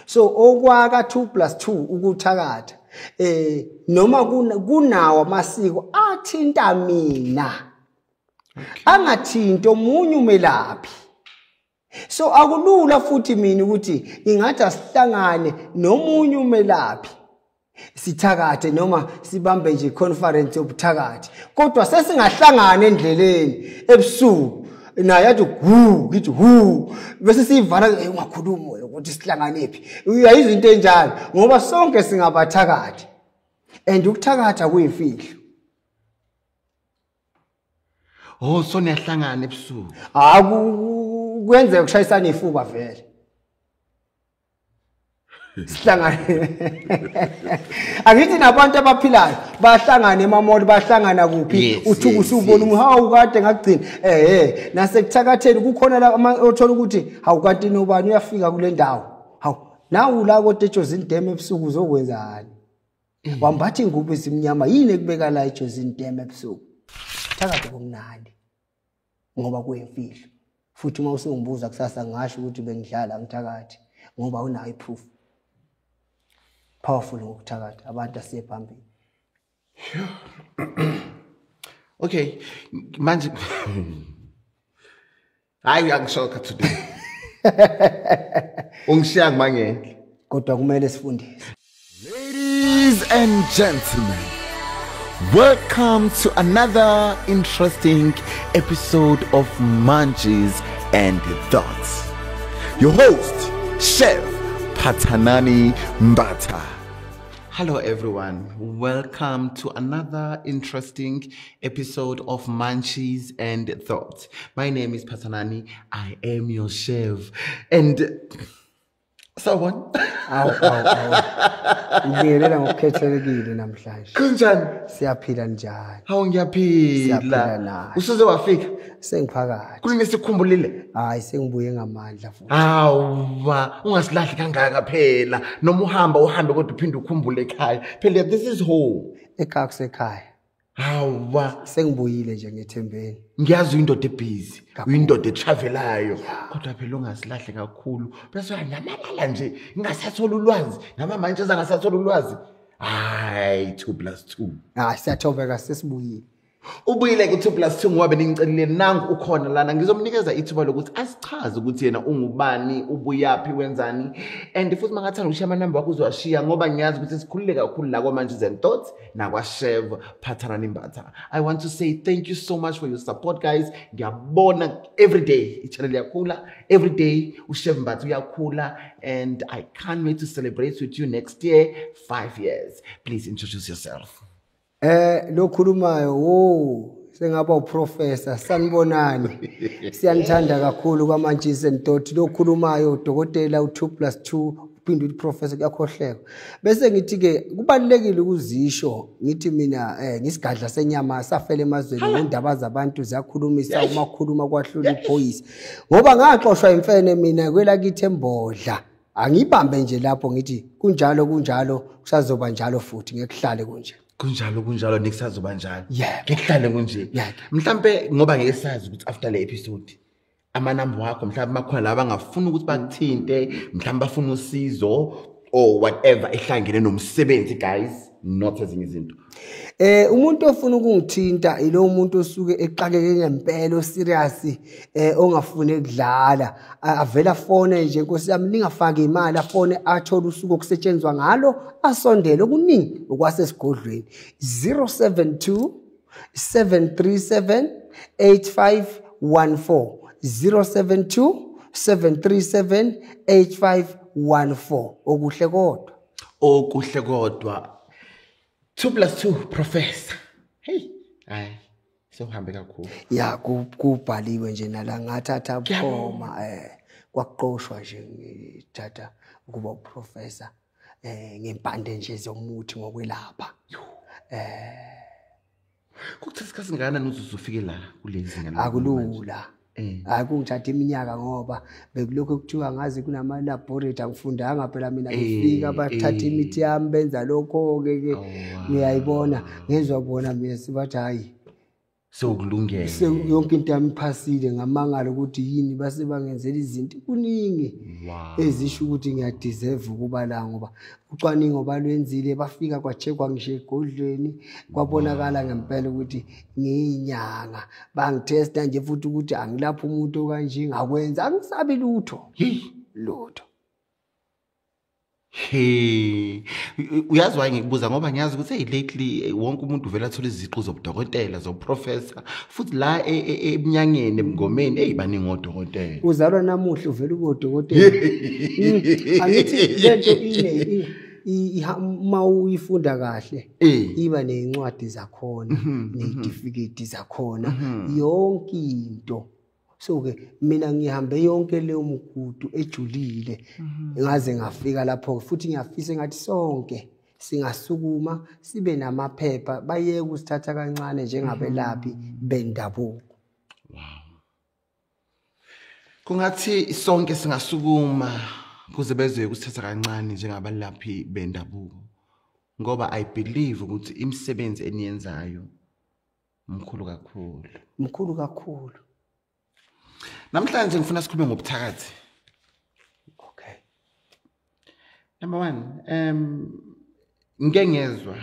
So okwaka 2+2 ukuthakatha noma kunawo amasiko athinta mina angathinto omunye umelaphi. So akulula futhi mina ukuthi ingathi asihlangane nomunye umelaphi sithakathe noma sibambe nje conference yobuthakathi kodwa sesingahlangana endleleni ebusuku naye athi ngithi bese sivala ungakhuluma ukuthi sihlangane phi uyayizwa into enjalo ngoba sonke singabathakathi and ukuthakatha kuyimfihlo. Oh so niyahlangana ebusuku kwenzeka kushayisana ifuba vele sihlangane angithi nabantu abaphilayo bahlangana emamoli bahlangana kuphi uthuku usubona umhawu kade ngagcina nasekuthakatheni kukhona la othola ukuthi hawu kanti nobani uyafika kule ndawo hawu nawu la kodwa eJozini Dam ebusuku uzokwenzani wambathi ingubo esimnyama yini ekubeka la eJozini Dam ebusuku thakatha kumnandi ngoba kuyimfihlo futhi uma usungibuza kusasa ngasho ukuthi bengidlala ngithakathi ngoba unayo iproof powerful ngokuthakatha abantu asiye phambili. Okay manje hayi angishoka today ungishiya ngimangele kodwa kumele sifundise. Ladies and gentlemen, welcome to another interesting episode of Munchies and Thoughts. Your host, Chef Pathanani Mbatha. Hello everyone, welcome to another interesting episode of Munchies and Thoughts. My name is Pathanani, I am your chef. And someone Ngiyelela ngokukhethelekile namhlanje. Kunjani? Siyaphila njani? Hawu ngiyaphila. Usuze wafika? Sengiphakathi. Kuningesikhumbulile? Hayi sengibuye ngamandla futhi. Hawa, ungasilahli kangaka phela. Noma uhambe kodwa uphinde ukhumbule ekhaya. Phela this is home. Ekhaya kusekhaya. Hawa, sengibuyile nje ngethembeni. Ngiyazi uyindoda ebusy, uyindoda etravelayo. Kodwa phela ungasilahli kakhulu. Bese uyanyamalala nje, ngingasathola ulwazi. Nama manje zangasathola ulwazi. Hayi 2+2. Siyathobeka sesibuyile. Ubuyile ke 2+2 ngoba bengicelile nangu ukhona lana ngizomnikeza ithuba lokuthi asichaze ukuthi yena ungubani ubuyapi wenzani and futhi mangathanda ukushiya amanamba wakho uzowashiya ngoba ngiyazi ukuthi sikhulule kakhulu la kwa Munchies and Thoughts na kwa Chef Pathanani Mbatha. I want to say thank you so much for your support guys. Ngiyabona every day ichannel yakhula, every day uChef Mbatha uyakhula and I can't wait to celebrate with you next year 5 years. Please introduce yourself. Lo khulumayo sengaba uprofessor sanibonani siyanithanda kakhulu kwa Munchies and Thoughts lo khulumayo udokotela u2+2 uphinde uprofessor kuyakhohleka bese ngithi ke kubalekile ukuzisho ngithi mina ngisigadla senyama safela emazweni ngendaba zabantu zakhulumisa umakhuluma kwahlula iphoyisa ngoba ngaxoshwa imfene mina kwela kithi embodla angibambe nje lapho ngithi kunjalo kusazoba njalo futhi ngekuhlale kunje. Kunjalo nikusazoba njalo. Ngekuhlale kunje. Mhlambe ngoba ngeke sazi ukuthi after le episode amanamba wakho mhlawumbe makhona laba ngafuna ukuthi bakuthinte, mhlawumbe bafuna usizo or whatever ehlangene nomsebenzi guys, not ezinye izinto. Umuntu ofuna ukungithinta ilo umuntu osuke exakeke ngempela serious ongafuni ukudlala avela fone nje Nkosi yami ningafaki imali afone athola usuku okusetshenzwa ngalo asondele okuningi okwasesigodlweni 072 737 8514 072 737 8514 okuhle kodwa 2+2 professor. Hey, hayi sohambe kakhulu. Kubhaliwe nje nala ngathatha bukhoma kwaqoshwa nje ngithatha ukuba uprofessor ngempande nje zomuthi ngokwelapha. Kuthatha isikhathi ngana uzufike la kulezi ngane. Akulula. Akungithatha iminyaka ngoba bekulokho kuthiwa ngazi kunama laboratory angifundanga phela mina ngifika bathatha imithi yami benza lokho ke ngiyayibona ngezwa kubona mina sibathi hayi sokulungela yonke into yami iphasile ngamangala ukuthi yini base bangenzela izinto kuningi ezisho ukuthi ngiyadeserve ukuba la ngoba ucwaningo balwenzile bafika kwachekwa ngisho egodlweni kwabonakala ngempela ukuthi ngiyinyanga bangitesta nje futhi ukuthi angilapha umuntu kanje ngakwenza angisabi lutho lutho. Hey, uyazi why ngikubuza ngoba ngiyazi ukuthi lately wonke umuntu uvela athola iziqu zobudokotela zoprofessor futhi la eminyangeni ebungomeni eyibaningi ngodokotela. Uzalwa namuhla uvela ubodokotela. Angithi lento uma uyifunda kahle iba nezincwadi zakhona nezitifiketi zakhona yonke into. So ke mina ngihambe yonke leyo mgudu ejulile ngaze ngafika lapho futhi ngiyafisa ngathi sonke singasukuma sibe namaphepha bayeke usithatha kancane njengabelaphi bendabuko. Wow. Kungathi sonke singasukuma kuze bezwe kusithatha kancane njengabalaphi bendabuko ngoba I believe ukuthi imisebenzi eniyenzayo mkhulu kakhulu. Mkhulu kakhulu. Namhlanje ngifuna sikhulume ngobuthakathi. Okay. Number 1, ngeke ngezwe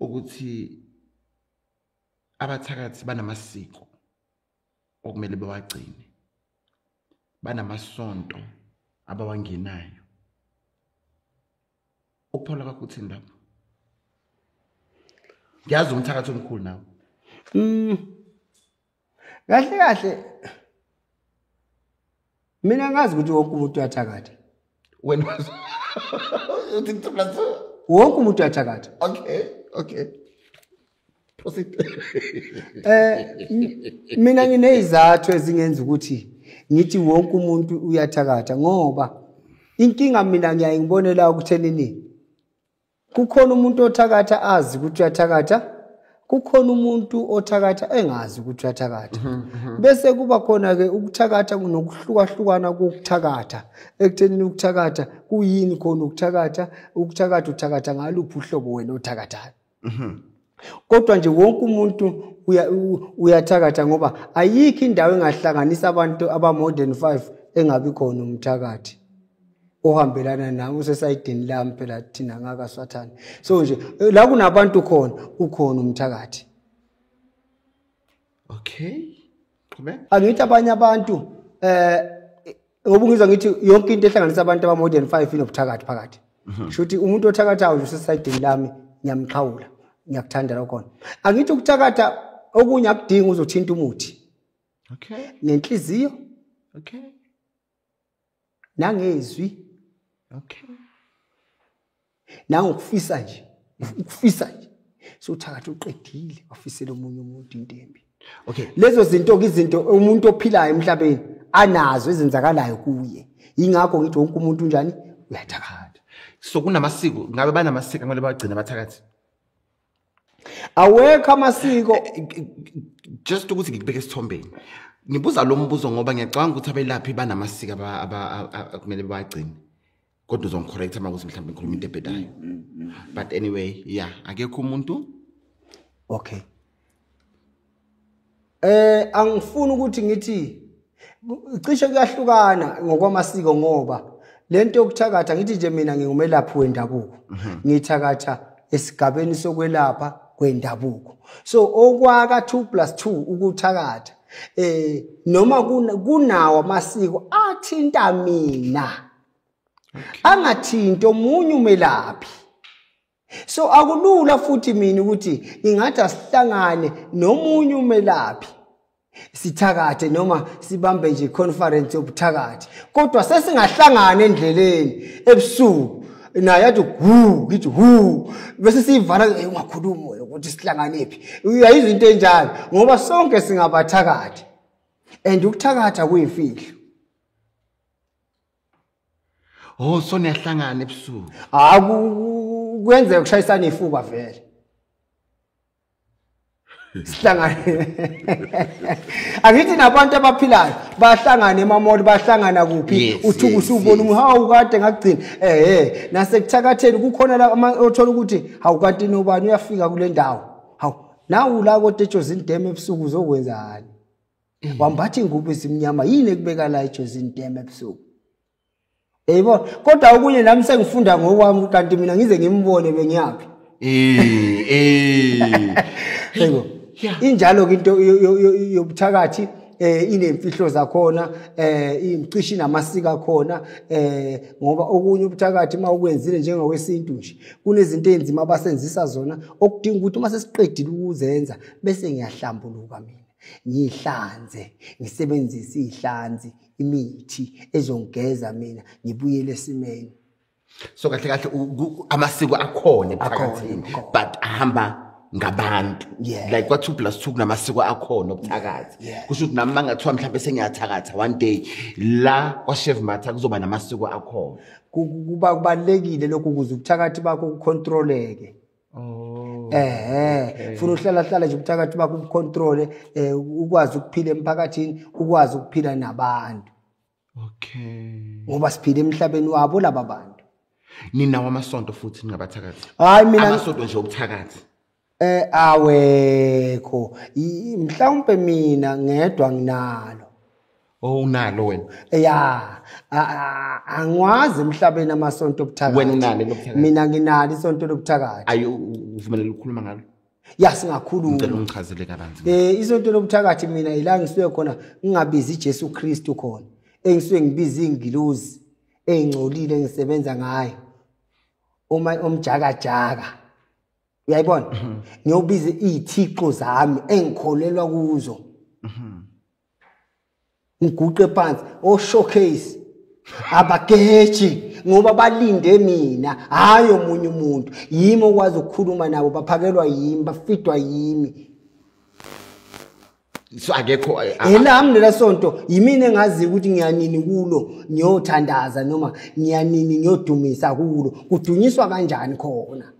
ukuthi abathakathi banamasiko okumele bewagcine. Banamasonto abawangenayo. Ukuphola kwakho uthini lapho? Ngiyazi umthakathi omkhulu nawo. Kahle kahle mina ngazi ukuthi wonke umuntu uyathakatha. Wena uthi plus wonke umuntu uyathakatha. Okay. Proceed. Mina nginezizathu ezingenza ukuthi ngithi wonke umuntu uyathakatha ngoba inkinga mina ngiyayibonela ukuthenini kukhona umuntu othakatha azi ukuthi uyathakatha. Kukhona umuntu othakatha engazi ukuthi uyathakatha. Bese kuba khona ke ukuthakatha kunokuhlukahlukana kokuthakatha. Ekuthenini ukuthakatha kuyini khona ukuthakatha uthakatha ngaluphi uhlobo wena othakathayo. Kodwa nje wonke umuntu uyathakatha ngoba ayikho indawo engahlanganisa abantu aba modern 5 engabi khona umthakathi ohambelana nawe usesayidini lami phela thina ngaka Swathani. So nje la kunabantu khona ukhona umthakathi. Okay. Angithi abanye abantu ngoba ngizwa ngithi yonke into ehlanganisa abantu aba modern 5 inobuthakathi phakathi. Shuthi umuntu othakathayo usesayidini lami ngiyamxhawula ngiyakuthanda lokho khona. Angithi ukuthakatha okunye akudingi uzothinta umuthi. Okay. Nenhliziyo. Okay. Nangezwi. Okay. Ukufisa nje. So uthakatha uqedile wafisela umunye umuntu intembi. Okay. Lezo zinto izinto umuntu ophilayo emhlabeni anazo ezenzakalayo kuye. Ingakho ngithi wonke umuntu njani uyathakatha. So kunamasiko ngabe banamasiko ngale bagcina abathakathi. Awekho amasiko just ukuthi ngikubeke esithombeni. Ngibuza lo mbuzo ngoba ngiyacabanga ukuthi abelaphi banamasiko akumele bagcine. Kodwa uzongicorrect uma ukuthi mhlawumbe ngikhuluma into ebhedayo. But anyway, yeah, akekho umuntu. Okay. Angifuni ukuthi ngithi cishe kuyahlukana ngokwamasiko ngoba lento yokuthakatha ngithi nje mina ngingumelaphi wendabuko. Ngithakatha esigabeni sokwelapha kwendabuko. So okwaka 2+2 ukuthakatha noma kunawo amasiko athinta mina. Angathinto omunye umelaphi. So akulula futhi mina ukuthi ingathi asihlangane nomunye umelaphi sithakathe noma sibambe nje conference yobuthakathi. Kodwa sesingahlangana endleleni ebusuku naye yathi ngithi bese sivala ungakhuluma ukuthi sihlangane phi. Uyayizwa into enjalo ngoba sonke singabathakathi. And ukuthakatha kuyimfihlo. Oh, so niyahlangana ebusuku. Kwenze ukushayisana ifuba vele. Sihlangane. Angithi nabantu abaphilayo bahlangana emamoli bahlangana kuphi uthuku usubona umhawu kade ngagcina nase kuthakatheni kukhona la othola ukuthi hawu kanti nobani uyafika kule ndawo. Hawu nawu la kodwa eJozini Dam ebusuku uzokwenzani wambathi ingubo esimnyama yini ekubeka la eJozini Dam ebusuku yebo kodwa okunye nami sengifunda ngokwami kanti mina ngize ngimbone bengiyapi yebo injalo into yobuthakathi inemfihlo zakhona imcishi namasika akhona ngoba okunye ubuthakathi mawukwenzile njengowesintu nje kunezinto ezenzima abasenzisa zona okudinga ukuthi uma sesiqedile ukuzenza bese ngiyahlambuluka mina ngihlanze ngisebenzise ihlanzi imithi ezongeza mina ngibuyele esimeni so kahle kahle amasiko akhona ephakathini but ahamba ngabantu like kwa 2+2 kunamasiko akhona obuthakathi kusho ukuthi nami mangathiwa mhlawumbe sengiyathakatha one day la kwa Chef Matha kuzoba namasiko akhona kuba kubalekile lokho ukuze ubuthakathi bakho kucontroleke funa uhlala nje ubuthakathi bakho ubucontrole ukwazi ukuphila emphakathini ukwazi ukuphila nabantu ngoba siphila emhlabeni wabo laba bantu ninawo amasonto futhi ningabathakathi hayi mina amasonto nje obuthakathi awekho mhlawumbe mina ngedwa nginalo unalo wena angwazi emhlabeni amasonto obuthakathi wena unalo lobuthakathi mina nginalo isonto lobuthakathi ayo uvumelele ukukhuluma ngalo singakhuluma ngicela ungichazele kabanzi isonto lobuthakathi mina ila ngisuke khona ngingabizi iJesu Kristu khona engisuke ngibiza ingilozi engcolile ngisebenza ngayo uma umjakajaka uyayibona ngiyobiza izithixo zami engikholelwa kuzo ngiguqe phansi showcase abageji ngoba balinde mina hayi omunye umuntu yimi okwazi ukukhuluma nabo baphakelwa yimi bafidwa yimi so akekho nami lelasonto yimini engazi ukuthi ngiyanini kulo ngiyothandaza noma ngiyanini ngiyodumisa kulo kudunyiswa kanjani khona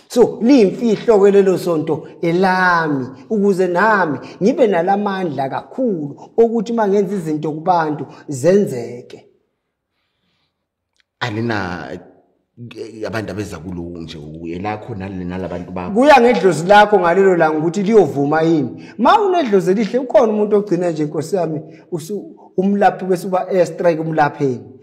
so limfihlo kwelelo sonto elami ukuze nami ngibe nalamandla kakhulu ukuthi mangenza izinto kubantu zenzeke alina abantu abeza kulo nje uyelakho nalabantu bakho kuya ngedlozi lakho ngalelo langa ukuthi liyovuma yini unedlozi elihle ukhona umuntu ogcina nje inkosi yami umlaphi bese uba air strike umlapheni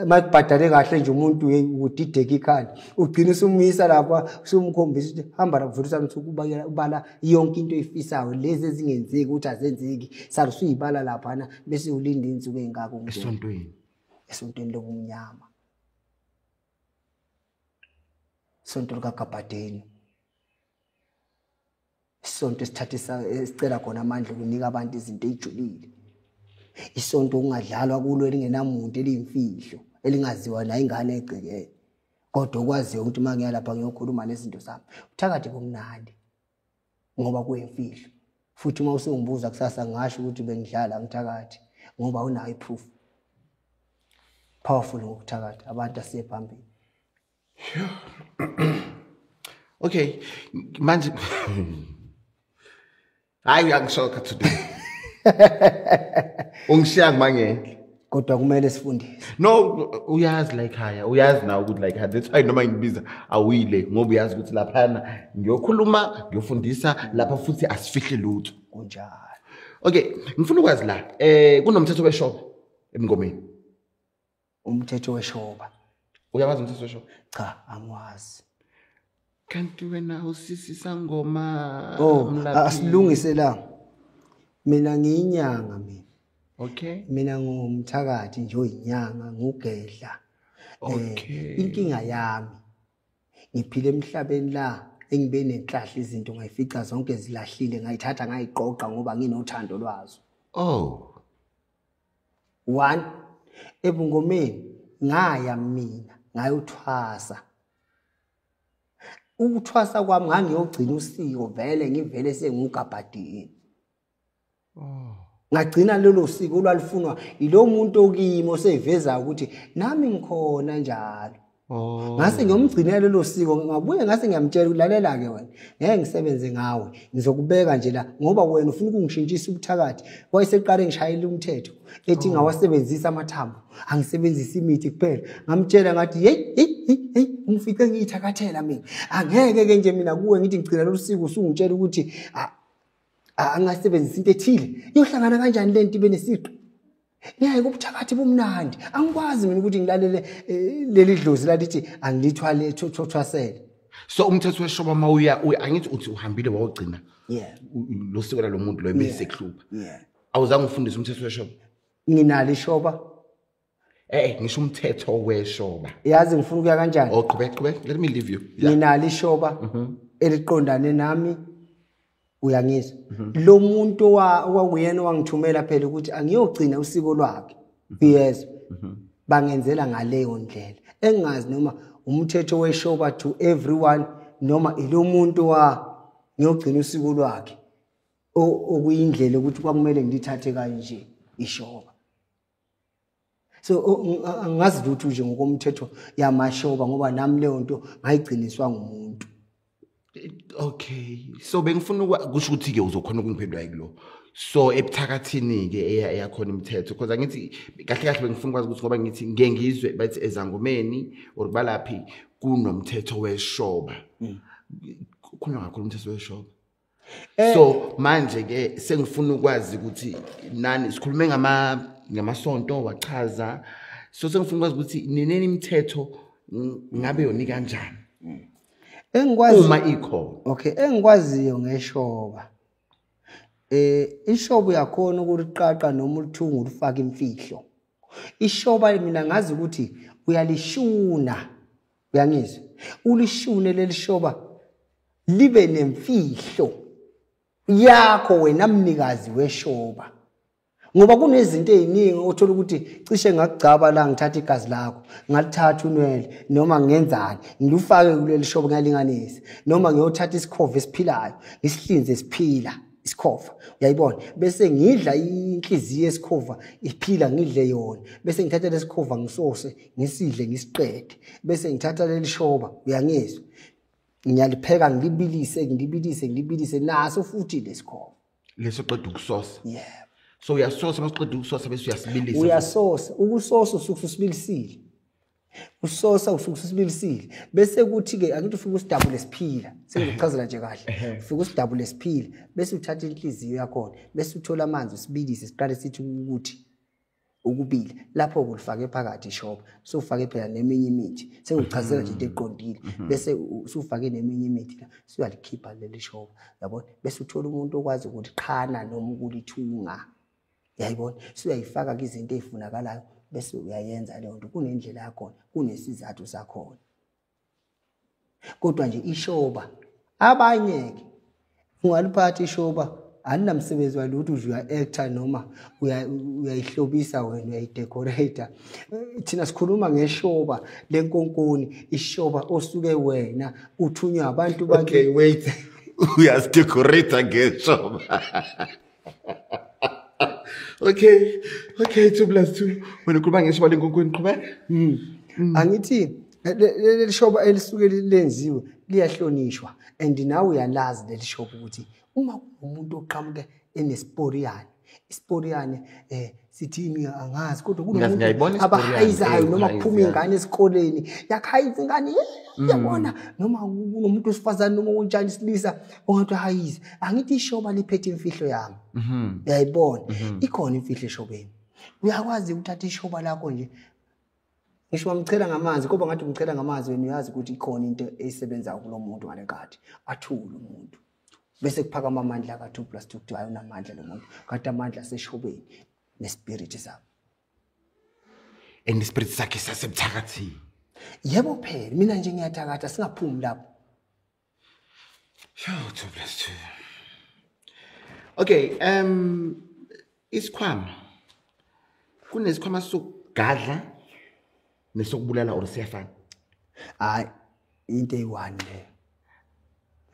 makubhadale kahle nje umuntu udideka ikhanda ugcina usumisa lapha usumkhombisa ukuthi hamba la kuvulisa mthuku ubala yonke into efisayo lezi ezingenzeki ukuthi azenzeki sarusuyibala lapha bese ulinda insuku engaka esontweni lobumnyama sonto likaGabhadeni isonto esithatha esicela khona amandla ukunika abantu izinto ezijulile isonto ungadlalwa kulo elingenamuntu eliyimfihlo elingaziwa la ingane egcekene kodwa ukwaziyo ukuthi mangiya lapha ngiyokhuluma nezinto zami uthakathi kumnandi ngoba kuyimfihlo futhi uma usungibuza kusasa ngasho ukuthi bengidlala ngithakathi ngoba unayo iproof powerful ngokuthakathi abantu asiye phambili okay manje hayi uyangishoka today ungishiya manje kodwa kumele sifundise no uyazi la ekhaya uyazi na ukuthi la ekhaya that's why noma ngibiza awuyile ngoba uyazi ukuthi laphana ngiyokhuluma ngiyofundisa lapha futhi asifihle lutho kunjalo okay ngifuna ukwazi la kunomthetho weshoba emngomeni umthetho weshoba uyawazi umthetho weshoba cha angwazi kanti wena usisi sangoma asilungise la mina ngiyinyanga mina okay mina ngumthakathi nje oyinyanga ngugedla inkinga yami ngiphile emhlabeni la engibe nenhlahla izinto ngayifica zonke zilahlile ngayithatha ngayiqoqa ngoba nginothando lwazo one ebungomeni ngaya mina ngayothwasa ukuthwasa kwami ngangiyogcina usiko vele ngivele senguGabhadeni ngagcina lelo siko olwalifunwa ilo muntu okimo seveza ukuthi nami ngikhona njalo ngase ngiyomgcinela lo siko ngabuye ngase ngiyamtshela ulalela ke wena ngeke ngisebenze ngawe ngizokubeka nje la ngoba wena ufuna ukungishintshisa ubuthakathi wayeseqale ngishayela umthetho ethi ngawasebenzisa amathambo angisebenzisa imithi kuphela ngamtshela ngathi hey umfice ngiyithakathela mina angeke ke nje mina kuwe ngithi ngicina lo siko usungitshela ukuthi angasebenzisa into ethile iyohlangana kanjani lento ibe nesiqo ngeke ubuthakathi bomnandi angikwazi mina ukuthi ngilalele leli dlozi lalithi angilithwale thothwasela so umthetho weshoba mawuya angithi uthi uhambile wawugcina yeah lo siko lo muntu lo ebese khluba awuzange ufundise umthetho weshoba nginalo ishoba ngisho umthetho weshoba yazi ngifuna ukuya kanjani qhubeka let me leave you nginalo ishoba eliqondane nami uyangizwa lo muntu owakuyena wangithumela phela ukuthi angiyogcina usiko lwakhe yes bangenzela ngaleyo ndlela engazi noma umthetho weshoba to everyone noma ilo muntu ngiyogcina usiko lwakhe okuyindlela ukuthi kwakumele ngilithathe kanje ishoba so angazi lutho nje ngokomthetho yamashoba ngoba nami leyo nto ngayigciniswa ngumuntu. Okay, so bengifuna ukusho ukuthi ke uzokhona ukungiphendula yilo. So ebuthakathini ke eyakhona imithetho because angithi kahle bengifuna ukwazi ukuthi ngoba ngithi ngeke ngizwe bathi ezangomeni or kubalaphi kunomthetho weshoba. Kukhona kakhulu umthetho weshoba. So manje ke sengifuna ukwazi ukuthi nani sikhulume ngamasonto wachaza. So sengifuna ukwazi ukuthi neneni imithetho ngabe yoni kanjani. Engikwazi uma ikho okay engikwaziyo ngeshoba ishoba yakhona ukuliqaqa noma ulithunga ulifaka imfihlo. Ishoba mina ngazi ukuthi uyalishuna uyangizwa ulishune leli shoba libe nemfihlo yakho wena mnikazi weshoba ngoba kunezinto eziningi othola ukuthi cishe ngakugcaba la ngithatha igazi lakho ngalithatha unwele noma ngenzani ngilufake kuleli shoba ngalinganisa noma ngiyothatha isikhova esiphilayo isihlinze esiphila isikhova uyayibona bese ngidla inhliziyo esikhova iphila ngidle yona bese ngithatha lesikhova ngisose ngisidle ngisiqede bese ngithatha leli shoba uyangizwa ngiyalipheka ngilibilise naso futhi lesikhova leso qeda ukusosa yeah. So uyasosa masiqeda ukusosa bese uyasibilisa. Uyasosa, ukusosa usukusibilisile. Usosa usukusibilisile. Bese kuthi ke angithi ufika usidabule siphila. Sengichazela nje kahle. Ufika usidabule siphila bese uthatha inhliziyo yakho bese uthola amanzi usibilise siqale sithi ukuthi ukubili lapho kulifake phakathi ishoba so ufake phela neminye imithi sengichazela nje into eqondile bese usufake neminye imithi la siyalikhipha leli shoba yabona bese uthola umuntu okwazi ukuthi qhana noma ukulithunga yayibona siyayifaka izinto ezifunakalayo bese uyayenza leyo nto kunendlela yakho kunesizathu sakho kodwa nje ishoba abanye ke ungaliphatha ishoba aninamsebenzi walutho uya actor noma uyayihlobisa wena uyayidecorate thina sikhuluma ngeshoba lenkonkoni ishoba osuke wena uthunywa abantu bakhe. Okay wait uyazidecorate ngeshoba. Okay 2+2 wena ukhuluma ngeshoba lenkonkoni qhubeka. Angithi leli shoba elisuke lenziwe liyahlonishwa and nawe uyalazi leli shoba ukuthi uma umuntu oqhamuke enesporiyane isporiyane sithini angazi kodwa kunomuntu abahayizayo noma kuphuma ingane esikoleni yakhayiza ingane yabona noma kunomuntu osifazana noma unjani isilisa ongathi hayiza angithi ishoba liphethe imfihlo yami uyayibona ikhona imfihlo eshobeni uyakwazi ukuthatha ishoba lakho nje ngisho wamchela ngamanzi kodwa ngathi umchela ngamanzi wena uyazi ukuthi ikhona into esebenza kulo muntu ngalekhathi athula umuntu bese kuphakama amandla ka2+2 kuthi ayonamandla lo muntu kanti amandla aseshobeni nespirit sakhe and ispirit sakhe sasebuthakathini yebo phela mina nje ngiyathakatha singaphumi lapho 2+2 okay isikhwama kunesikhwama sokugadla nesokubulala or siyafana hayi into eyi1 le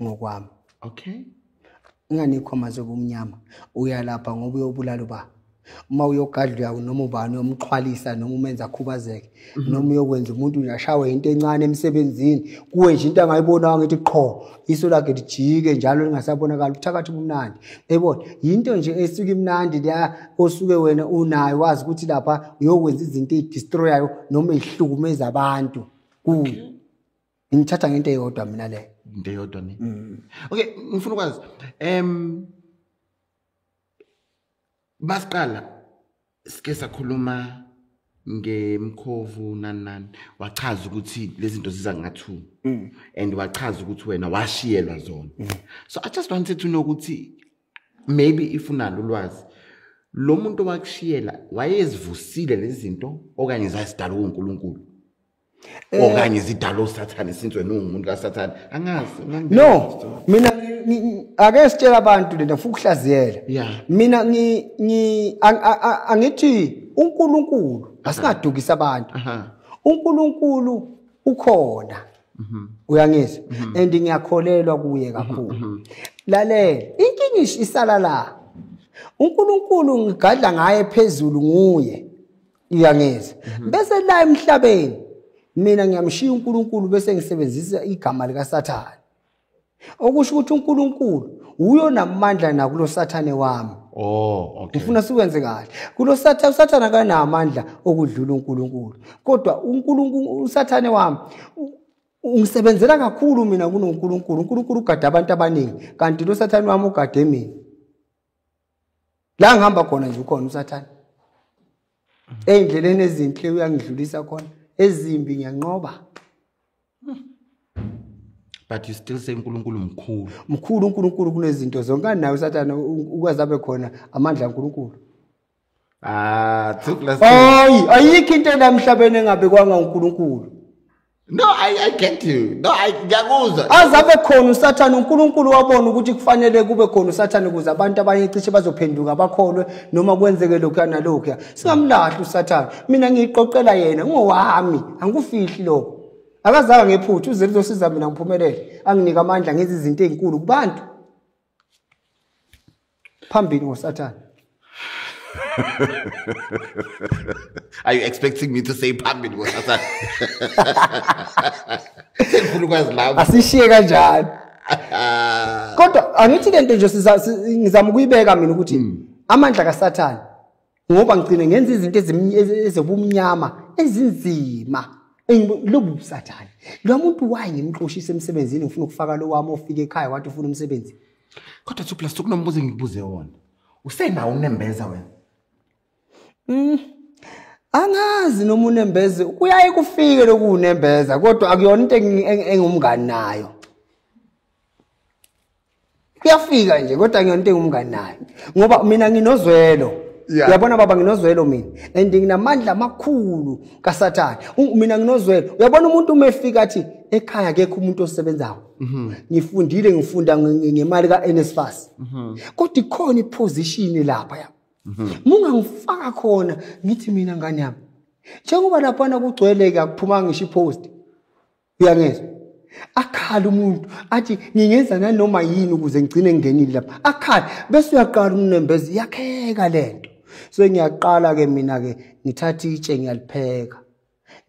ngokwami okay ngani ikhoma zobumnyama uyalapha ngoba uyobulala ba uma uyogadla noma ubani umxhwalisa noma umenza khubazeke noma uyokwenza umuntu uyashawe into encane emsebenzini kuwe nje into angayibonanga ethi qho iso lakhe lijike njalo lingasabonakala uthakathi kumnandi ebona into nje esuka imnandi la osuke wena unayo wazi ukuthi lapha uyokwenza izinto ezidestroyayo noma ezihlukumeza abantu kuwe ngithatha ngento eyodwa mina le into eyodwa ni okay ngifuna ukwazi Basiqala sike sakhuluma ngemkhovu nani wachaza ukuthi lezi zinto ziza ngathu and wachaza ukuthi wena washiyelwa zona so I just wanted to know ukuthi maybe if unalo ulwazi lo muntu wakushiyela wayezivusile lezi zinto okanye zasidala uNkulunkulu okanye zidala uSathane since wena ungumuntu kaSathane angazi no mina ake sitshela abantu lento ngifuna ukuhlaziyela mina angithi uNkulunkulu asingadukisa abantu uNkulunkulu ukhona uyangizwa and ngiyakholelwa kuye kakhulu lalela inkingi isala la uNkulunkulu ngigadla ngaye phezulu nguye uyangizwa bese la emhlabeni mina ngiyamshiya uNkulunkulu bese ngisebenzisa igama lika Sathane okusho ukuthi uNkulunkulu uyo namandla nakulo Sathane wami okay ufuna sikwenze kahle kulo Sathane akanamandla okudlula uNkulunkulu kodwa uNkulunkulu uSathane wami ungisebenzela kakhulu mina kunoNkulunkulu uNkulunkulu ugada abantu abaningi kanti lo Sathane wami ugade mina la ngihamba khona nje ukhona uSathane endleleni ezinhle uyangidlulisa khona ezimbi ngiyanqoba but you still say uNkulunkulu mkhulu uNkulunkulu kunezinto zonke nayo uSathane ukwazabe khona amandla kaNkulunkulu ayikho into emhlabeni engabe kwanga uNkulunkulu no I get you no ngiyakuzwa azabe khona uSathane uNkulunkulu wabona ukuthi kufanele kube khona uSathane kuze abantu abanye cishe bazophenduka bakholwe noma kwenzeke lokho nalokho singamlahla uSathane mina ngiyiqoqela yena ngowami angikufihli lokho akazaka ngephuthu uze lizosiza mina ngiphumelele anginika amandla ngezi izinto ezinkulu kubantu phambili ngoSathane Are you expecting me to say phambili ngoSathane Sengifuna ukwazi lapho asishiye kanjalo kodwa angithi lento nje ngizama ukuyibeka mina ukuthi amandla kaSathane ngoba ngicine ngenza izinto ezobumnyama ezinzima lobu Sathane lo muntu waye ngimxoshisa emsebenzini ngifuna ukufaka lo wami ofika ekhaya wathi ufuna umsebenzi kodwa 2+2 kunombuzo engikubuze wona usenawo unembeza wena angazi noma unembeze kuyaye kufike lokunembeza kodwa akuyona into engumngani nayo kuyafika nje kodwa akuyona into engumngani nayo ngoba mina nginozwelo uyabona baba nginozwelo mina and nginamandla amakhulu kaSathane mina nginozwelo uyabona umuntu umefika athi ekhaya akekho umuntu osebenzayo ngifunda ngemali kaNSFAS kodwa ikhona iposition lapha munga ngifaka khona ngithi mina ngani yami njengoba lapha kugcweleke akuphuma ngisho ipost uyangezwa akhala umuntu athi ngingenza nanoma yini ukuze ngigcine ngingenile lapha akhala bese uyaqala umnembezi yakheka lento so ngiyaqala ke mina ke ngithatha itshe ngiyalipheka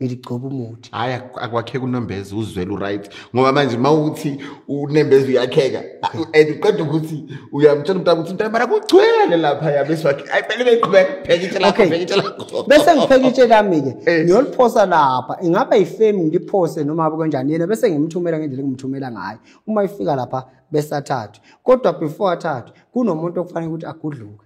ngiligcoba umuthi hayi akwakheka unembezi uzwela right ngoba manje mawuthi unembezi uyakheka and uqeda ukuthi uyamtshela umntana ukuthi mntana kugcwele lapha yabese wakhe ayibele beqhubeka pheka itshe lakho bese ngipheka itshe lami ke ngiyoliphosa lapha ingaba ifame ngiphose noma abe kanjani yena bese ngimthumela ngendlela engimthumela ngayo uma ifika lapha bese athathu kodwa before athathu kunomuntu okufanele ukuthi agudluke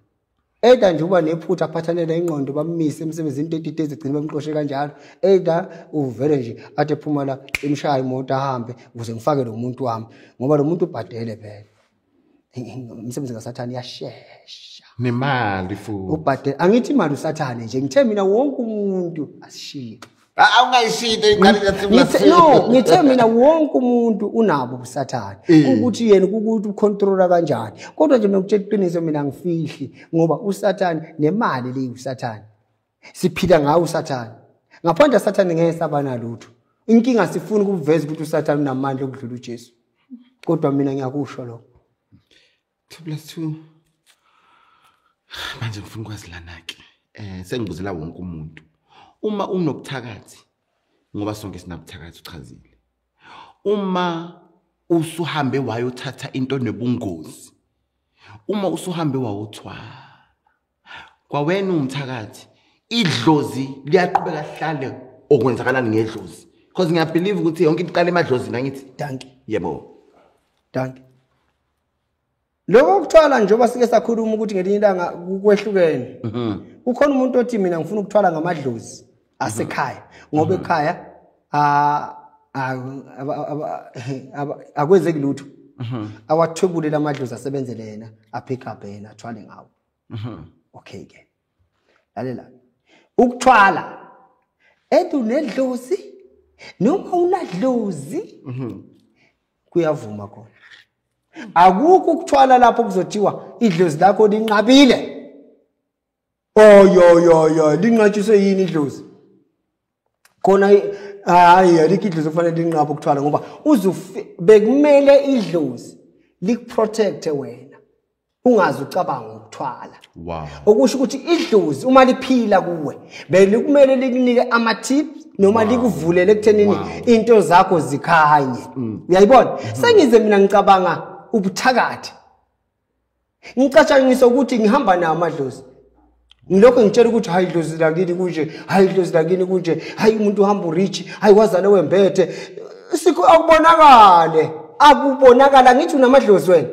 Eda nje uba nephutha aphathanele ingqondo bammise emsebenzini 30 days egcina bamxoshe kanjalo eda uvele nje athi ephuma la imshaya imoto ahambe ukuze ngifake lo muntu wami ngoba lo muntu ubhadele phela umsebenzi kaSathane yashesha nemali futhi ubhadele angithi imali uSathane nje ngithe mina wonke umuntu asishiye awungayishito iqali no ngithe mina wonke umuntu unabo uSathane ukuthi yena ukuthi ucontroller kanjani kodwa nje ngikutshela iqiniso mina ngifihli ngoba uSathane nemali le uSathane siphila ngawo uSathane ngaphandle uSathane ngeke sabana lutho inkinga sifuna ukuveza ukuthi uSathane unamandla okudlula uJesu kodwa mina ngiyakusho lokho 2+2 Manje ngifuna ukwazi lana ke. Sengibuzela wonke umuntu. Uma unobuthakathi ngoba sonke sinabuthakathi uchazile. Uma usuhambe wayothatha into nebungozi. Uma usuhambe wayothwala. Kwawena umthakathi idlozi liyaqhubeka hlale okwenzakalani ngedlozi. Because ngiyabelieve ukuthi yonke into iqala emadlozi nangithi danki. Yebo. Danki. Lokho kuthwala njengoba sike sakhuluma ukuthi ngelinye ilanga kwehlukene. Ukhona umuntu othi mina ngifuna ukuthwala ngamadlozi asekhaya ngoba ekhaya akwenzeki lutho. Awathwebule lamadlozi asebenzele yena apick up yena athwale ngawo. Okay ke. Lalela. Ukuthwala edu nedlozi noma unadlozi kuyavuma khona. Akukho ukuthwala lapho kuzothiwa idlozi lakho linqabile. Yo linqatshiswe yini idlozi? Khona hayi alikho idlozi kufanele linqaba ukuthwala ngoba bekumele idlozi likuprotect wena. Ungazi ucabanga ukuthwala. Wow. Okusho ukuthi idlozi uma liphila kuwe belikumele likunike ama tips noma likuvulele ekuthenini into zakho zikhanye. Uyayibona? Sengize mina ngicabanga ubuthakathi. Ngicatshangisa ukuthi ngihamba nawo amadlozi. Ngilokho ngitshela ukuthi hayi idlozi lakini kunje, hayi idlozi lakini kunje, hayi umuntu uhamba urich, hayi wazana wembethe. Sikho akubonakala ngithi unamadlozi wena.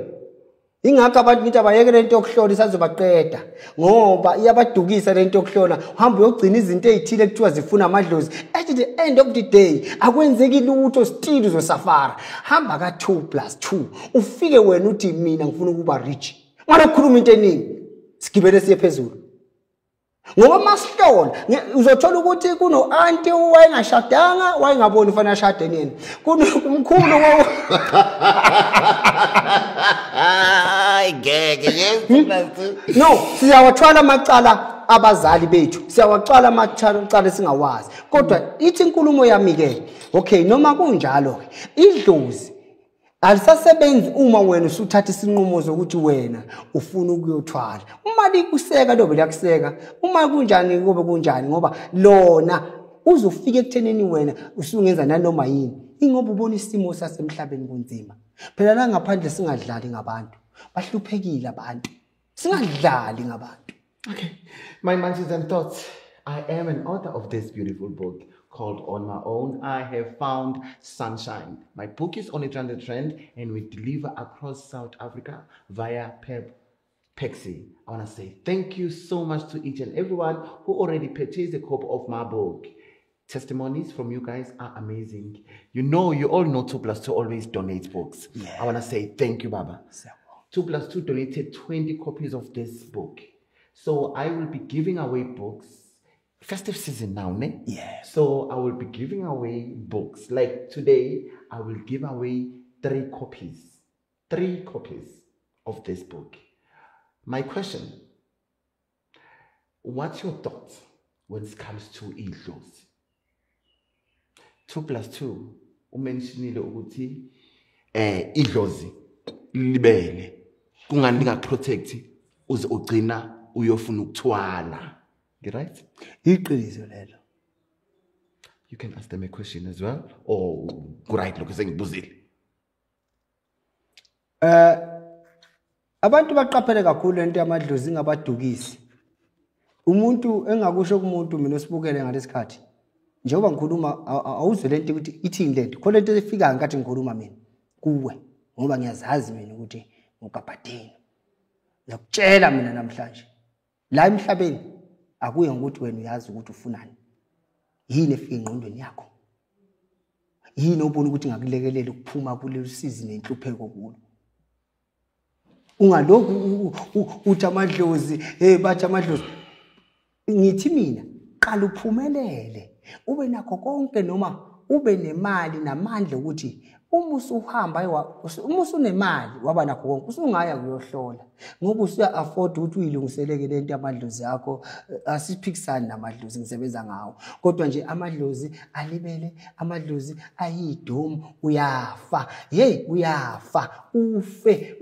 Ingakho abantu ngithi abayeke lento yokuhlola isazobaqeda ngoba iyabadukisa lento yokuhlola uhamba uyogcina izinto ezithile ekuthiwa zifuna amadlozi at the end of the day akwenzeki lutho still uzosafara hamba ka 2+2 ufike wena uthi mina ngifuna ukuba rich ngalo khuluma into eningi sigibele siye phezulu ngoba masihlola uzothola ukuthi kuno auntie wayengashadanga wayengaboni ufana ashade nini kuno umkhulu no siyawathwala macala abazali bethu siyawacala macala singawazi kodwa ithi inkulumo yami ke okay noma kunjalo idlozi alisasebenzi uma wena usuthatha isinqumo sokuthi wena ufuna ukuyothwala uma likuseka lobe liyakuseka uma kunjani kube kunjani ngoba lona uzofika ekutheneni wena usungenza nanoma yini ingoba ubona isimo sasemhlabeni kunzima phela la ngaphandle singadlali ngabantu bahluphekile abantu singadlali ngabantu. Okay, my minds and thoughts. I am an author of this beautiful book called On My Own. I have found sunshine. My book is on a trend and we deliver across South Africa via Pexi. I want to say thank you so much to each and everyone who already purchased a copy of my book. Testimonies from you guys are amazing. You all know 2+2 always donates books. Yeah. I want to say thank you, Baba. 2+2 donated 20 copies of this book. So I will be giving away books. Festive season now, ne? Yeah. So I will be giving away books. Like today, I will give away 3 copies. 3 copies of this book. My question, what's your thoughts when it comes to idlozi? 2+2, umentionile ukuthi idlozi libele kungani lingaprotect uze ugcina uyofuna ukuthwala. Right? Iqiniso lelo. You can ask them a question as well or right lokho sengibuzile. Abantu baqaphele kakhulu into yamadlozi ingabadukisi. Umuntu engakusho kumuntu mina osibukele ngalesikhathi. Njengoba ngikhuluma awuzwe lento ukuthi ithini lento. Khona lento efika ngathi ngikhuluma mina kuwe ngoba ngiyazazi mina ukuthi ngokabhadeni. Ngiyakutshela mina namhlanje. La emhlabeni akuye ngokuthi wena uyazi ukuthi ufunani. Yini efika engqondweni yakho? Yini obona ukuthi ngakulekelela ukuphuma kulelo season nenhlupheko kulo? Ungalokhu uthi amadlozi bathi amadlozi ngithi mina qala uphumelele ube nakho konke noma ube nemali namandla ukuthi uma usuhamba uma usunemali waba nakho konke usungaya kuyohlola ngoba usuya afford ukuthi uyilungiseleke lento yamadlozi yakho asiphikisani namadlozi ngisebenza ngawo kodwa nje amadlozi alibele amadlozi ayidomu uyafa uyafa ufe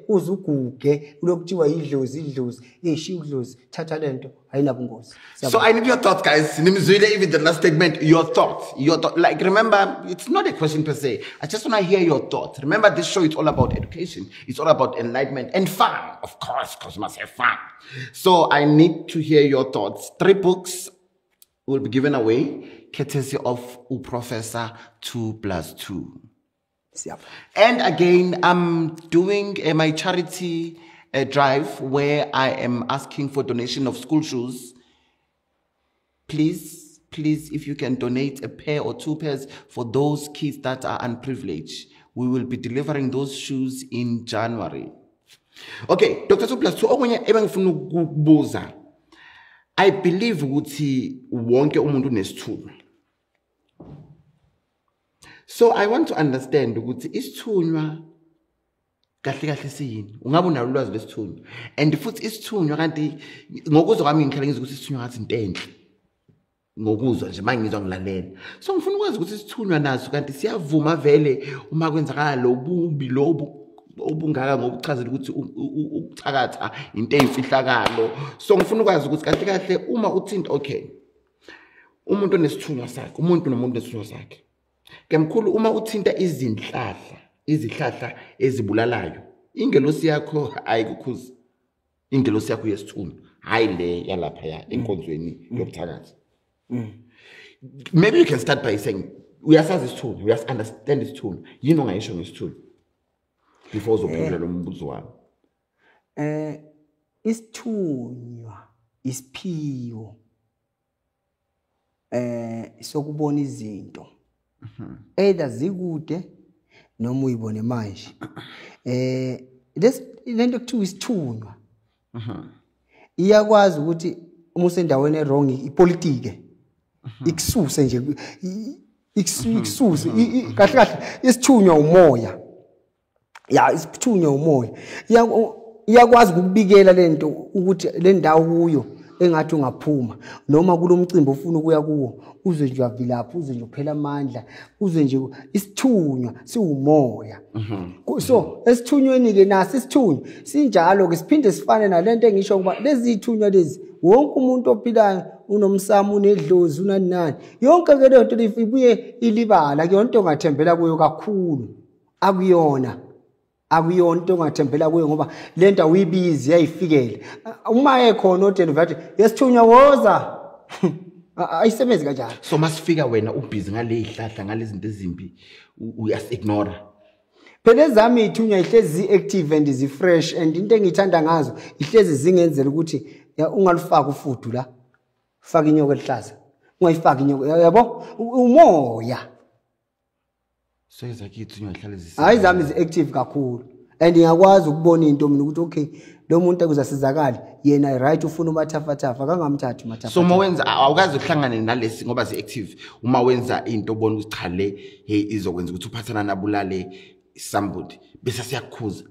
uzuguge lokuthiwa idlozi yeshiya udlozi thatha lento ayinabungozi. So I need your thoughts, guys. Even the last statement, your thoughts. Like, remember, it's not a question per se. I just want to hear your thoughts. Remember, this show is all about education. It's all about enlightenment and fun, of course, because we must have fun. So I need to hear your thoughts. 3 books will be given away, courtesy of Professor 2+2. Yep. And again, I'm doing my charity drive where I am asking for donation of school shoes. Please, if you can donate a pair or 2 pairs for those kids that are unprivileged. We will be delivering those shoes in January. Okay, Dr. 2+2, okunye ebengifuna ukubuza. I believe ukuthi wonke umuntu unesithunywa. So I want to understand ukuthi isithunywa kahle siyini ungabe unalo ulwazi lesithunywa and futhi isithunywa kanti ngokuzwa kwami ngikhala ngizwe ukuthi isithunywa ngathi into enhle ngokuzwa nje mangizwa ngilalela so ngifuna ukwazi ukuthi isithunywa naso kanti siyavuma vele uma kwenzakala lobubi lobu obungaka ngokuchazela ukuthi ukuthakatha into eyimfihlakalo so ngifuna ukwazi ukuthi kahle uma uthinta okay umuntu onesithunywa sakhe umuntu nomuntu nesithunywa sakhe kemkhulu uma uthinta izihlahla ezibulalayo ingelosi yakho ayikukhuzi ingelosi yakho yesithunywa hayi le yalapha enkonzweni yokuthakatha. Maybe you can start by saying uyasazi isithunywa uyasunderstand isithunywa yini ongayisho ngesithunywa before uzophendula lo mbuzo wami. Isithunywa isiphiwo sokubona izinto either zikude noma uyibone manje lento kuthiwa isithunywa iyakwazi ukuthi uma usendaweni wrong ipolitike ikususe nje ikususe kahle isithunywa umoya isithunywa umoya iyakwazi ukubikela lento ukuthi le ndawo kuyo engathi ungaphuma noma kulomcimbi ufuna ukuya kuwo uze nje avilapha uze nje uphela amandla uze nje isithunywa siwumoya. So esithunyweni ke nasi isithunywa sinjalo ke siphinde sifane nalento engisho kuba lezi ithunywa lezi wonke umuntu ophilayo unomsamo unedlozi unanani yonke ke lento ibuye ilibala ke yonke ongathembela kuyo kakhulu akuyona into ongathembela kuyo ngoba lento uyibizi yayifikele uma ekhona oDenvathi yesithunywa woza ayisebenzi kanjalo. So masifika wena ubhizi ngale ihlahla ngalezi zinto ezimbi uyasignore. Phela ezami ithunywa ihlezi active and zi fresh and into engithanda ngazo ihlezi zingenzela ukuthi ungalifaka ufudu la faka inyoka elihlaza ungayifaka inyoka yabo umoya. So ezakhe ithunywa ihlale hayi zami zi active kakhulu and ngiyakwazi ukubona into mina ukuthi okay lo muntu ekuzasizakala yena right ufuna umathafathafa kangamthathi mathafa. So uma wenza awukazi ukuhlangana nalesi ngoba zi active uma wenza into obona ukuthi cha le hey izokwenza ukuthi uphathana nabulale somebody bese siyakhuza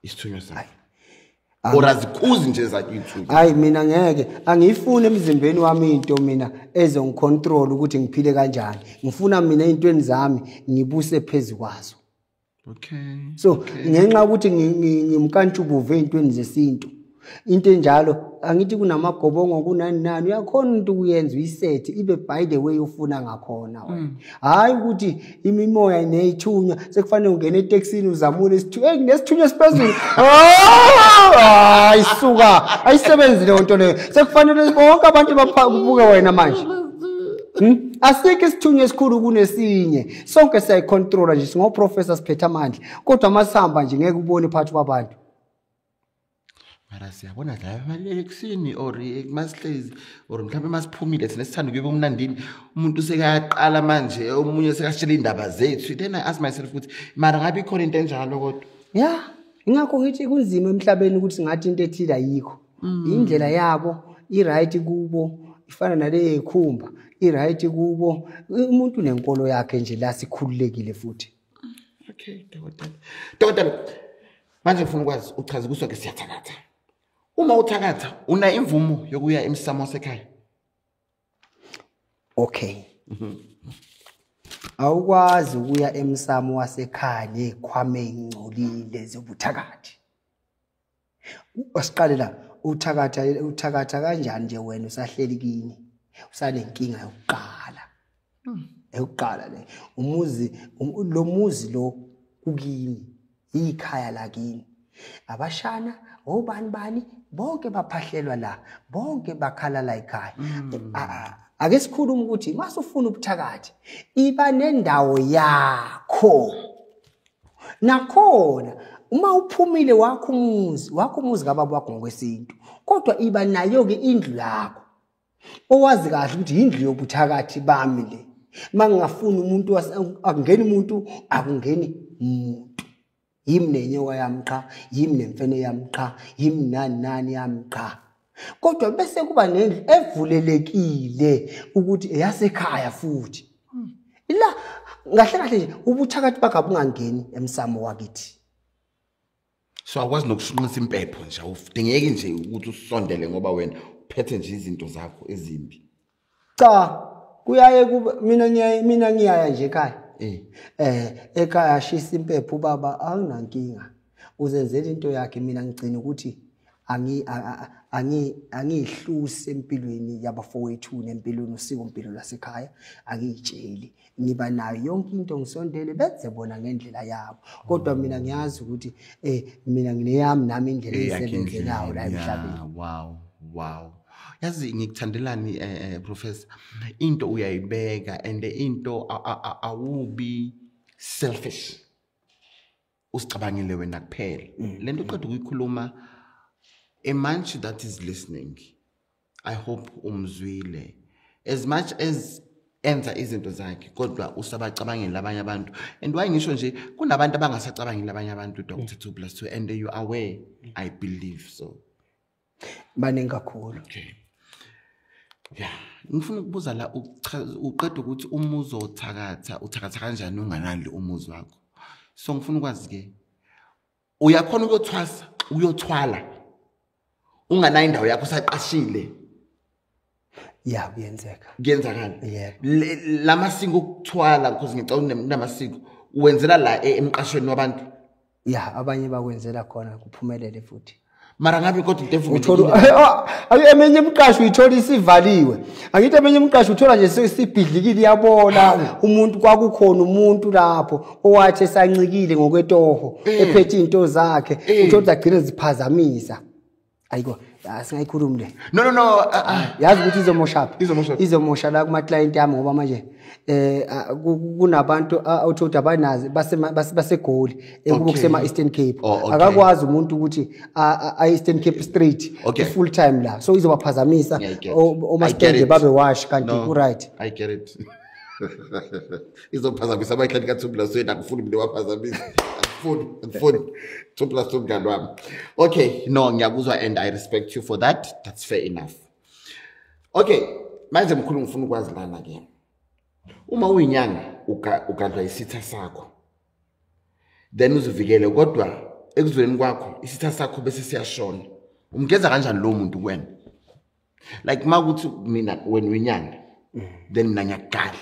isithunywa sakhe orazikuzi nje zakhe ithunywa. Hayi mina ngeke angifuni emzimbeni wami into mina ezongicontrol ukuthi ngiphile kanjani ngifuna mina ezintweni zami ngibuse phezulu kwazo. Okay. So ngenxa ukuthi ngimkantshubuve ezintweni zesintu into enjalo angithi kunamagobongo kunani uyakhona umuntu kuyenza uyisethi ibe by the way ufuna ngakhona wena hayi ukuthi imimoya neyithunywa sekufanele ungene etaxini uzamule isithunywa nesithunywa siphezulu ayisuka ayisebenzi le nto leyo sekufanele bonke abantu babuke wena manje asikho isithunywa esikhulu kunesinye sonke siyayicontrola nje singo professor siphethe amandla kodwa masihamba nje ngeke ubone phakathi kwabantu. Mara siyabona la emalekisini or ekumaslezi or mhlawumbe masiphumile thina sithanda kube umnandini umuntu sekayaqala manje omunye sekashela indaba zethu then I ask myself ukuthi mara ngabe ikhona into enjalo kodwa ingakho ngithi kunzima emhlabeni ukuthi ngathi into ethile ayikho indlela yabo iright kubo ifana nale ekhumba iright kubo umuntu unenkolo yakhe nje la sikhululekile futhi. Okay, dokotela manje ngifuna ukwazi uchaza kusho ke siyathakatha. Uma uthakatha una imvumo yokuya emsamo sekhaya. Okay. Awukwazi ukuya emsamo wasekhaya nezikhwama ezingcolile zobuthakathi. Asiqale la uthakatha kanjani nje wena usahleli kini usanenkinga yokuqala. Eyokuqala le lo muzi lo kukini ikhaya lakini. Abashana obani bonke baphahlelwa la bonke bakhala la ekhaya. Ake sikhuluma ukuthi mase ufuna ubuthakathi iba nendawo yakho. Nakhona uma uphumile wakho umuzi kababa wakho ngokwesintu kodwa iba nayo ke indlu yakho. Owazi kahle ukuthi indlu yobuthakathi bami le. Mangafuna umuntu akungeni umuntu akungeni umuntu. Yimi nenyoka yami qha, yimi nemfene yami qha, yimi nani yami qha. Kodwa bese kuba nendlu evulelekile ukuthi eyasekhaya futhi. La ngahle nje ubuthakathi bakho bungangeni emsamo wakithi. So akwazi nokushunqisa impepho nje awudingeki nje ukuthi usondele ngoba wena uphethe nje izinto zakho ezimbi. Cha kuyaye kuba mina ngiyaya nje ekhaya. Ekhaya ashisa impepho ubaba anginankinga. Uzenzela into yakhe mina ngicina ukuthi angihluse empilweni yabafowethu nempilweni usiko impilo lasekhaya angiyitsheli ngiba nayo yonke into ngisondele benze bona ngendlela yabo kodwa mina ngiyazi ukuthi mina ngineyami nami indlela esebenzelayo la emhlabeni. Wow yazi ngikuthandelani professor into uyayibeka and into awubi selfish usicabangile wena kuphela lento uqeda ukuyikhuluma. A man that is listening, I hope umzwile. As much as enza izinto zakhe, kodwa usabacabangela abanye abantu. And why ngisho nje kunabantu abangasacabangela abanye abantu Dr. 2+2 and you are aware, I believe so. Baningi kakhulu. Okay. Yeah, ngifuna ukubuza la uqeda ukuthi umuzi uthakatha kanjani unganali umuzi wakho. So ngifuna ukwazi ke uyakhona uyothwala unganayo indawo yakho usaqashile. Yeah kuyenzeka. Kuyenzakala. Yeah. Lamasiko okuthwala because ngicela unamasiko uwenzela la emqashweni wabantu. Yeah abanye bakwenzela khona kuphumelele futhi. Mara ngabe kodwa into evumela emenye imqasho uyithola isivaliwe. Angithi emenye imqasho uthola nje sesibhidlikile yabona umuntu kwakukhona umuntu lapho owathi esancikile ngokwetoho ephethe into zakhe uthola agcine ziphazamisa. Ayiko asingayikhulumi le. No yazi ukuthi izomosha la kuma client yami ngoba manje kunabantu awuthoda abanazi basegoli ekukusema Eastern Cape akakwazi umuntu ukuthi Eastern Cape Street full time la so izobaphazamisa omaskende babe wash kanti ku right. I get it. Izophazamisa abaklient ka 2+2 akufuni umuntu waphazamisa akufuni 2+2 mngani wami. Okay no ngiyakuzwa and I respect you for that. That's fair enough. Okay manje mkhulu ngifuna ukwazi lana ke uma uyinyanga ugadwa isitha sakho then uzivikele kodwa ekuzweni kwakho isitha sakho bese siyashona umgeza kanjani lo muntu kuwena like makuthi mina wena uyinyanga then mina ngiyagala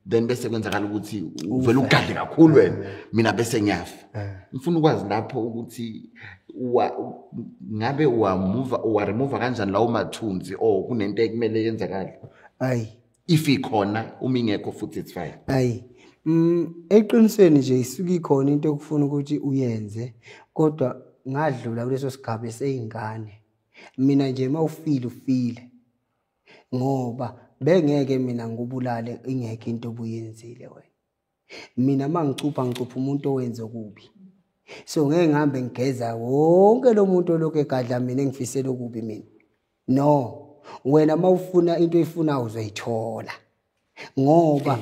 then bese kwenzakala ukuthi uvela ugade kakhulu wena mina bese ngiyafa. Ngifuna ukwazi lapho ukuthi ngabe remove kanjani lawo mathunzi or kunento ekumele yenzakala. If ikhona uma ingekho futhi it's fine. Eqinisweni nje isuka ikhona into okufuna ukuthi uyenze kodwa ngadlula kuleso sigaba eseyingane mina nje ufile ngoba bengeke mina ngubulale ingeke into obuyenzile wena. Mina mangicupha umuntu owenza okubi so ngeke ngihambe ngigeza wonke lo muntu lokho egadla mina engifisela okubi mina. No wena mawufuna into oyifuna uzoyithola ngoba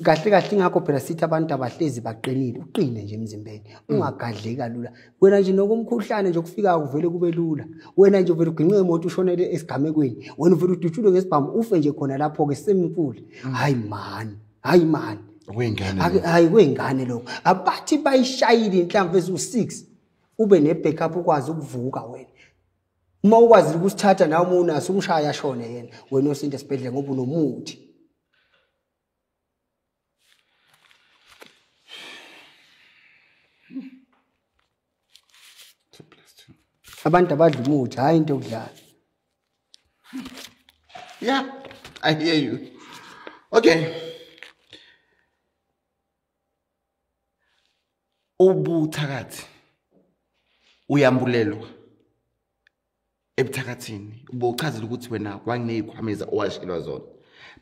kahle kahle ingakho phela sithi abantu abahlezi baqinile uqine nje emzimbeni ungagadleki kalula wena nje nokumkhuhlane nje ukufika kuvele kube lula wena nje uvela uginqe imoto ushonele esigamekweni wena uvela udutshulwe ngesibhamu ufe nje khona lapho ke semfule hayi man kwengane hayi kwengane lokho abathi bayishayile inhlamvu ezu6 ube ne backup ukwazi ukuvuka wena uma ukwazi ukusithatha nawe uma unaso umshaya shone yena wena osinto esibhedlela ngoba unomuthi abantu abadla umuthi hayi into okudlala. Yeah, I hear you. Okay. Ubuthakathi uyambulelwa ebuthakathini ubuchazela ukuthi wena wanginezikhwameza owashelwa zona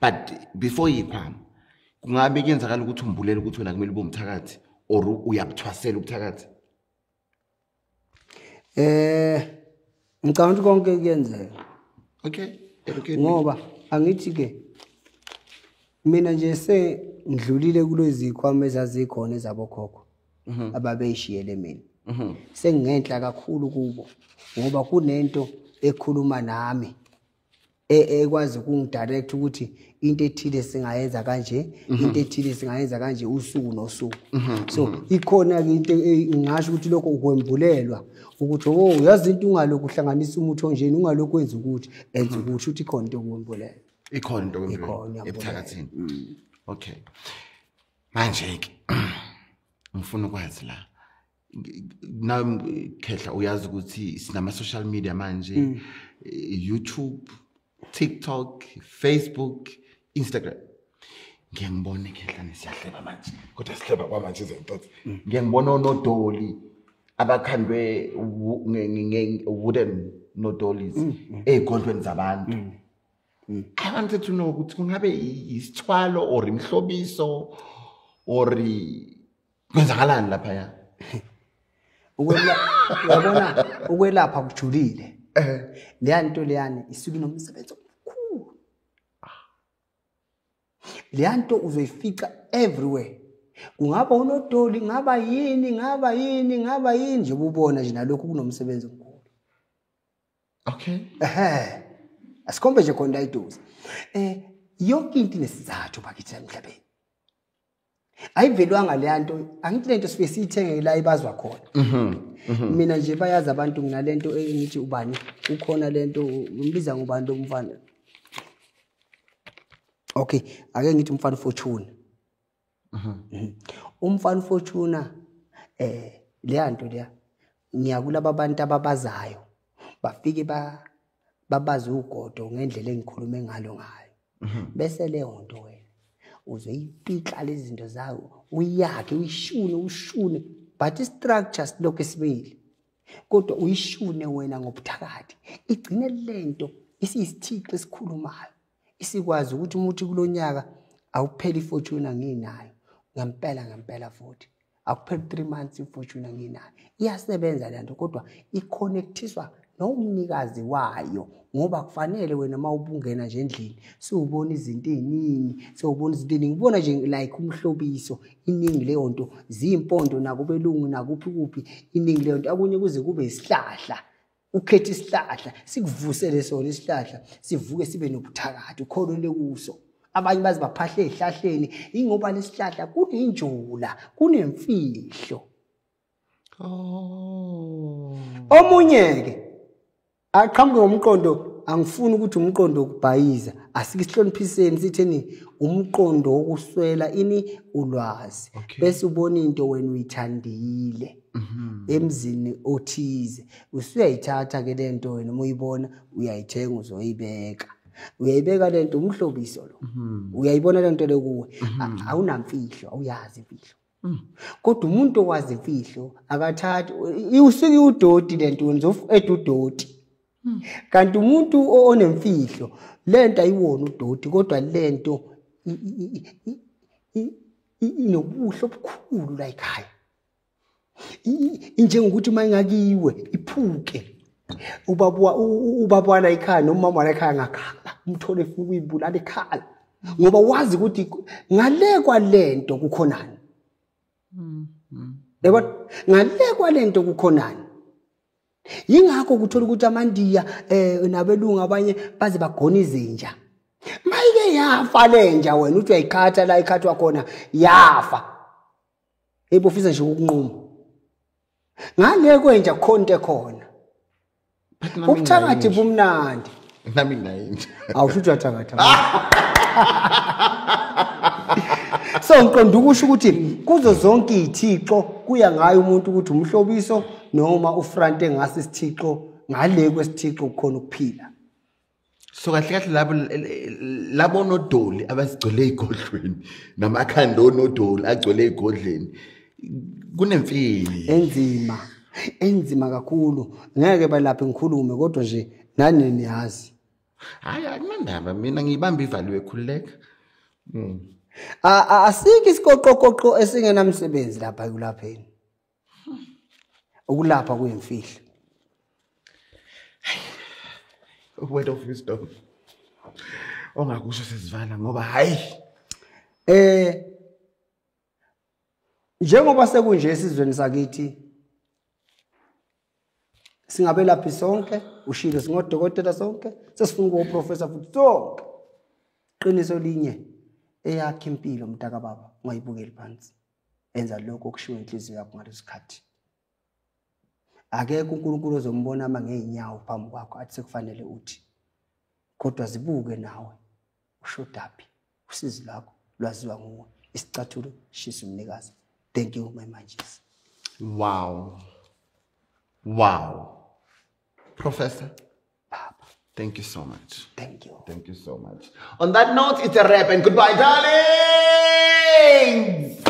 but before izikhwama kungabe kuyenzakala ukuthi umbulele ukuthi wena kumele ube umthakathi or uyabuthwasela ubuthakathi. Ngicabanga konke kuyenzeka. Okay. Ngoba angithi ke mina nje sengidlulile kulezi zikhwama ezazikhona ezabokhokho ababeyishiyele mina. Sengingenhla kakhulu kubo ngoba kunento ekhuluma nami ekwazi ukungidirect ukuthi into ethile singayenza kanje into ethile singayenza kanje usuku nosuku. So ikhona ke into ngisho ukuthi lokho ukwembulelwa ukuthi uyazi into ungalokhu uhlanganisa umuthi onjeni ungalokhu wenza ukuthi enza ukuthi uthi ikhona into okwembulela ikhona into okwembulela ebuthakathini. Okay manje ke ngifuna ukwazi la na Khehla uyazi ukuthi sinama social media manje YouTube, TikTok, Facebook, Instagram. Ngiyangibona Khehla nesiyahleba manje kodwa sihleba kwamanje izinto. Ngiyangibona onodoli abakhandwe wooden nodolies ezigondweni zabantu. I wanted to know ukuthi kungabe isithwalo or imhlobiso or kwenzakalani lapha ya. Uyabona ukwelapha kujulile. Leya nto leyani isuke nomsebenzi omkhulu. Leya nto uzoyifica everywhere. Kungaba unodoli ngaba yini nje ubona nje nalokho kunomsebenzi omkhulu. Okay. Asikhombe nje khona idosi. Yonke into inesizathu bakithi emhlabeni. Ayivelwanga leya nto angithi lento sifike siyithenge la ibazwa khona. Mina nje bayazi abantu nginalento engithi ubani ukhona lento umbiza ngubani lomfana. Okay, ake ngithi umfana Fortune. Umfana Fortune leya nto leya ngiyakulaba abantu ababazayo bafike babaza ugodo ngendlela engikhulume ngayo. Bese leyo nto wena uzoyipika lezi zinto zawo uyakhe uyishune but istructure silokho esibili kodwa uyishune wena ngobuthakathi igcine lento isisithixo esikhulumayo isikwazi ukuthi umuthi kulonyaka awupheli Fortune nginayo ngempela futhi akupheli 3 months iFortune nginayo iyasebenza lento kodwa iconnectiswa nomnikazi wayo ngoba kufanele wena mawubungena nje endlini siubona izinto eziningi ngibona nje like umhlobiso iningi leyo nto zimpondo nakubelungu nakuphi iningi leyo nto akunye kuze kube isihlahla ukhethe isihlahla sikuvusele sona isihlahla sivuke sibe nobuthakathi ukholele kuso abanye bazi baphahle ezihlahleni ingoba lesihlahla kunenjula kunemfihlo. Omunye ke aqhamuke ngomqondo angifuni ukuthi umqondo okubhayiza asikisihloniphiseni sitheni umqondo wokuswela ini ulwazi bese ubona into wena uyithandile emzini othize usuyayithatha ke lento wena uyibona uyayithenga uzoyibeka lento umhlobiso lo uyayibona lento le kuwe awunamfihlo awuyazi imfihlo kodwa umuntu owazi imfihlo akathathi usuke udoti lento wenza edudoti. Kanti umuntu onemfihlo lento ayiwona udoti kodwa lento inobuhlo obukhulu la ekhaya injengokuthi mayingakiwe iphuke ubaba la ekhaya noma mama la ekhaya ngakhala umthole futhi uyibulala ekhaya ngoba wazi ukuthi ngale kwalento kukhonani. Yebo, ngale kwalento kukhonani. Yingakho kuthola ukuthi amandiya nabelungu abanye baze bagona izinja. Mayike yafa lenja wena uthi uyayikhatha la ikhathwa khona yafa. Yebo ufisa nje ukunquma. Ngale kwenja khonke khona. Ubuthakathi bumnandi. Nami nayinja. Awushuthi uyathakatha. So ngiqonda ukusho ukuthi kuzo zonke izithixo kuya ngayo umuntu ukuthi umhlobiso noma ufront engase isithixo ngale kwesithixo kukhona ukuphila. So kahle labo nodoli abasigcwele igodlweni namakhanda onodoli agcwele igodlweni kunemfili enzima kakhulu ngeke balapha ngikhulume kodwa nje nani niyazi. Hayi akunandaba mina ngibamba ivaliwe ekhululeka. Asiki isiqoqoqoqo esingenamsebenzi lapha ekulapheni. Ukulapha kuyimfihlo. Word of wisdom. Ongakusho sesivala ngoba hayi njengoba sekunje esizweni sakithi singabe laphi sonke ushilo singodokotela sonke sesifuna kuba professor futhi sonke qiniso linye eyakhe impilo mntaka baba ungayibukeli phansi enza lokho okushiwo inhliziyo yakho ngalesikhathi akekho uNkulunkulu ozombona mangeenyawo phambi kwakho athi sekufanele uthi kodwa zibuke nawe ushodaphi usizi lakho lwaziwa nguwe isicathulo shisa umnikazi. Thank you my manjes. Wow Professor Papa, thank you so much. Thank you so much. On that note, it's a wrap and goodbye darlings.